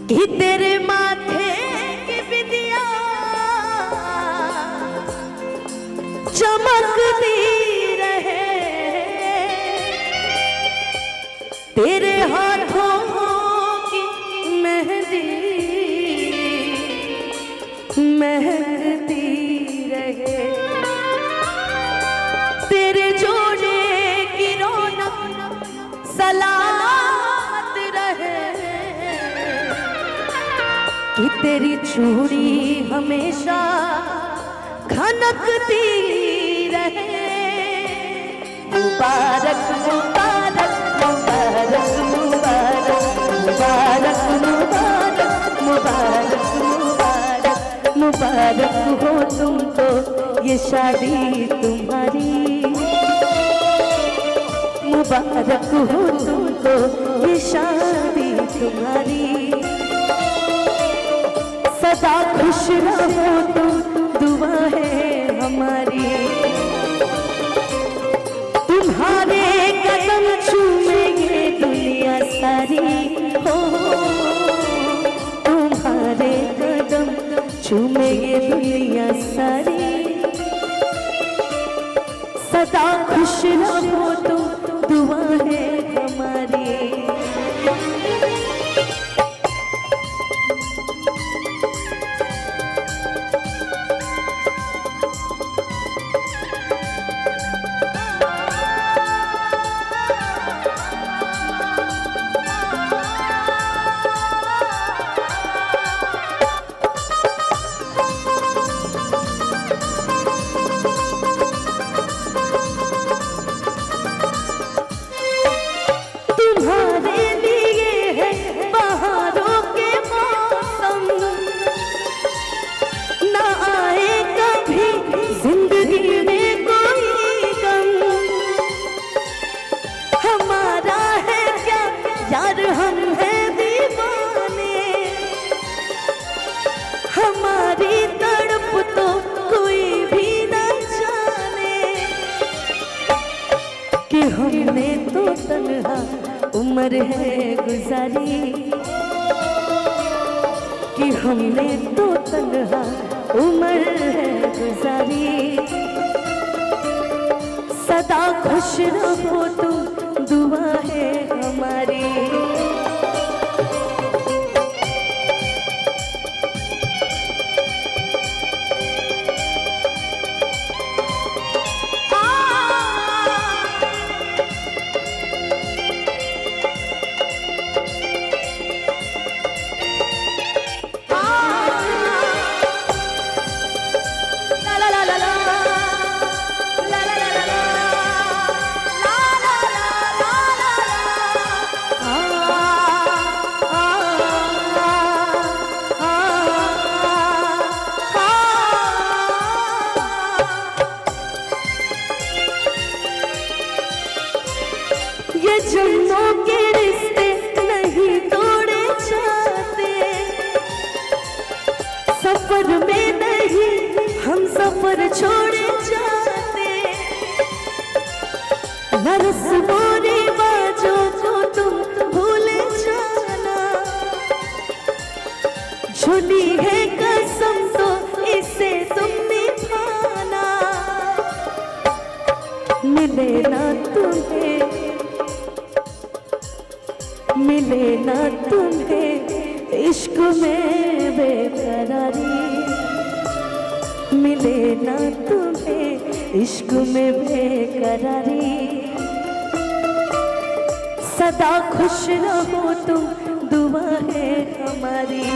कि तेरे माथे की बिंदिया चमकती रहे, तेरे हाथों की मेहंदी महकती रहे, तेरे जोड़े की रौनक सलामत रहे, कि तेरी चूड़ी हमेशा खनकती रहे। मुबारक मुबारक मुबारक मुबारक मुबारक मुबारक मुबारक मुबारक हो तुमको ये शादी तुम्हारी, मुबारक हो तुमको ये शादी तुम्हारी। सदा खुश रहो तुम, दुआ है हमारी। तुम्हारे कदम चूमेंगे दुनिया सारी हो, तुम्हारे कदम चूमेंगे दुनिया सारी। सदा खुश रहो तुम, दुआ है हमारी। हमने तो तन्हा उम्र है गुजारी, कि हमने तो तन्हा उम्र है गुजारी। सदा खुश रहो तुम, दुआ है हमारी। जन्मों के रिश्ते नहीं तोड़े जाते, सफर में नहीं हम सफर छोड़े जाते। रस्मों रिवाजों को तुम भूले जाना, झूठी है कसम तो इसे तुम निभाना। मिले ना तुम्हें, मिले ना तुम्हें इश्क में बेकरारी, मिले ना तुम्हें इश्क में बेकरारी। सदा खुश रहो तुम, दुआ है हमारी।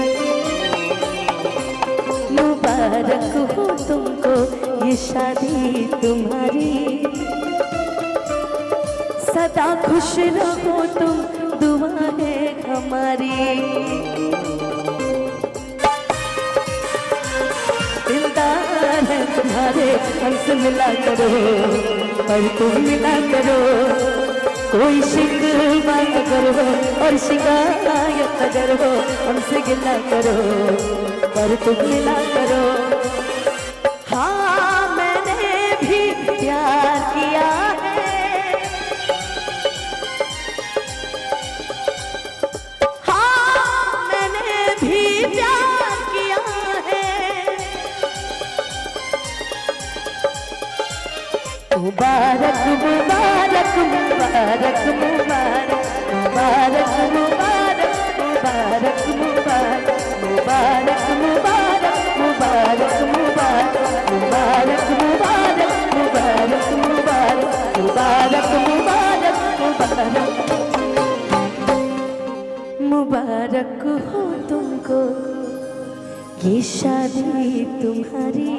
मुबारक हो तुमको ये शादी तुम्हारी, सदा खुश रहो तुम, दुआ है हमारी। दिलदार है तुम्हारे, हमसे मिला करो और तुम मिला करो। कोई शिकवा अगर हो और शिकायत अगर हो, हमसे गिला करो पर तुम मिला करो। हाँ मैंने भी प्यार किया है, हाँ मैंने मुबारक मुबारक मुबारक मुबारक मुबारक मुबारक मुबारक मुबारक मुबारक मुबारक मुबारक मुबारक मुबारक मुबारक मुबारक मुबारक मुबारक मुबारक हो तुमको ये शादी तुम्हारी,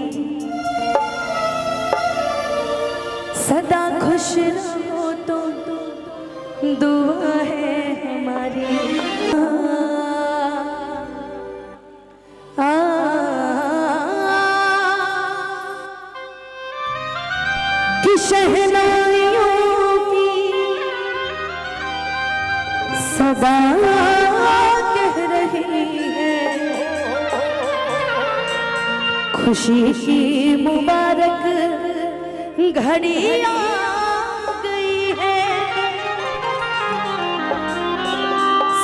सदा खुश रहो तो दुआ है हमारी। कि शहनाइयों की सदा कह रही है, खुशी की मुबारक घड़ी आ गई है।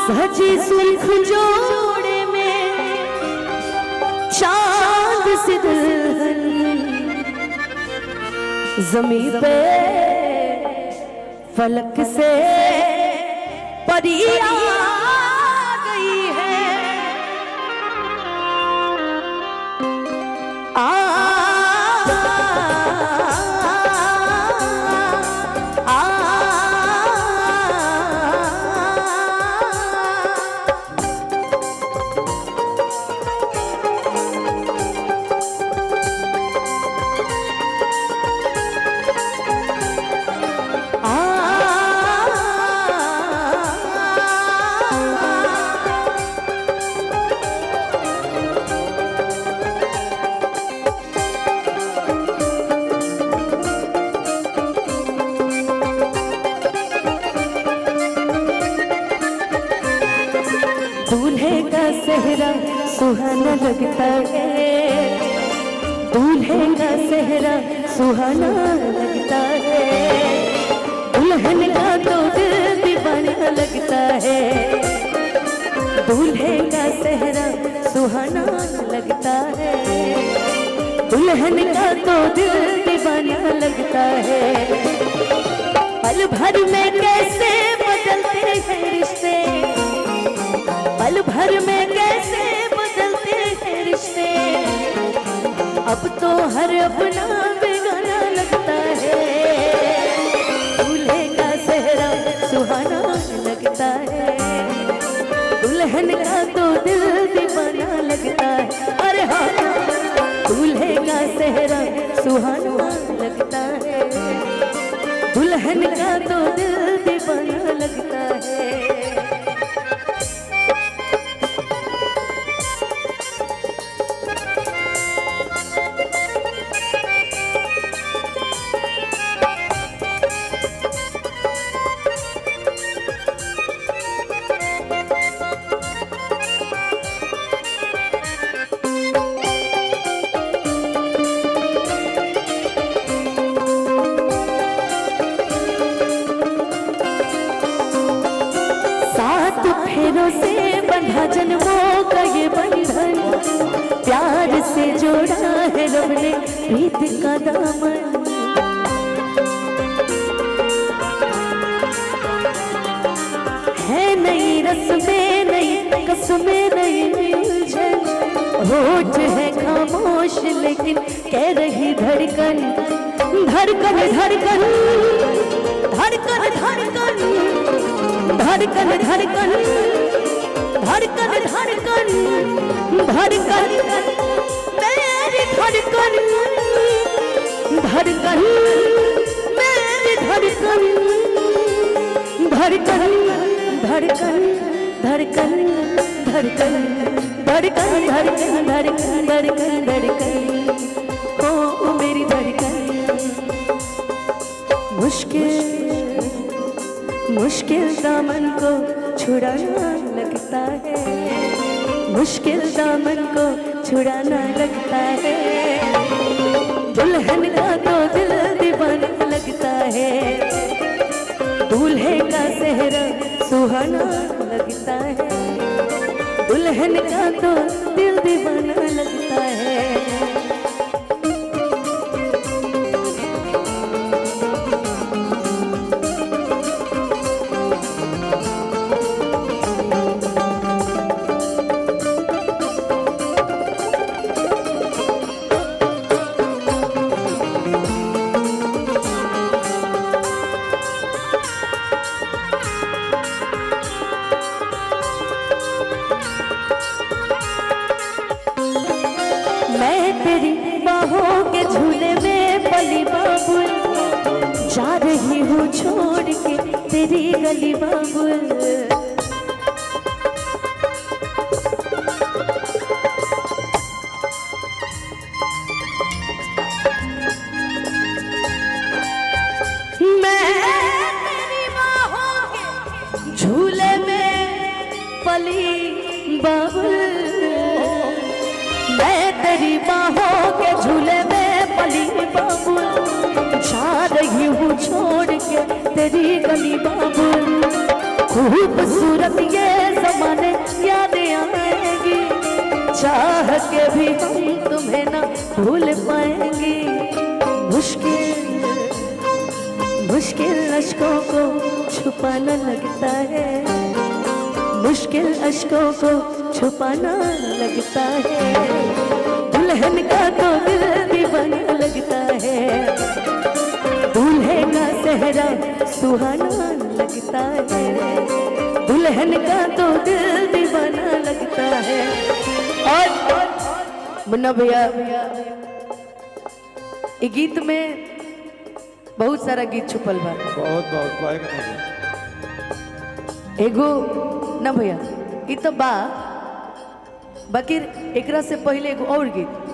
सजी सुर्ख जोड़े में चांद सी दुल्हन, ज़मीं पे फलक से परी आ गई है। दूल्हे का सेहरा सुहाना लगता है, दूल्हे का सेहरा सुहाना लगता है, दुल्हन का तो दिल दीवाना लगता है। दूल्हे का सेहरा सुहाना लगता है, दुल्हन का तो दिल दीवाना लगता है। पल भर में कैसे बदलते हैं रिश्ते, पल भर में कैसे बदलते हैं रिश्ते, अब तो हर अपना बेगाना लगता है। दूल्हे का सेहरा सुहाना लगता है, दुल्हन का तो दिल दीवाना लगता है। अरे हाँ, दूल्हे का सेहरा सुहाना लगता है, दुल्हन का तो दिल दीवाना लगता है। फेरों से बंधा जन्मों का ये बंधन, प्यार से जोड़ा है रब ने प्रीत का दामन। है नई रस्में नई कसमें नई उलझन, होठ है खामोश लेकिन कह रही धड़कन, धड़कन धड़कन धड़कन धड़कन धड़कन धड़कन धड़कन धड़कन धड़कन मेरी धड़कन धड़कन मेरी धड़कन धड़कन धड़कन धड़कन धड़कन धड़कन धड़कन धड़कन धड़कन धड़कन ओ मेरी धड़कन। मुश्किल दामन को छुड़ाना लगता है, मुश्किल दामन को छुड़ाना लगता है, दुल्हन का तो दिल दीवाना लगता है, दूल्हे का सेहरा सुहाना लगता है, दुल्हन का तो दिल दीवाना लगता है। तेरी गली बाबुल। मैं तेरी बाहों के झूले में पली बाबुल, मैं तेरी बाहों के झूले में पली बाबुल, जा रही हूँ छोड़ के तेरी गली बाबुल। खूबसूरत ये ज़माने याद आएंगी, चाह के भी हम तुम्हें ना भूल पाएंगे। मुश्किल अश्कों को छुपाना लगता है, मुश्किल अश्कों को छुपाना लगता है। दुल्हन का तो दिल दीवाना लगता है, दूल्हे का सेहरा सुहाना लगता है। दुल्हन का तो दिल दीवाना लगता है। और मुन्ना भैया, ये गीत में बहुत सारा गीत छुपल बा। बहुत एगो ना भैया, ये तो बा, बाकी एकरा से पहले एगो और गीत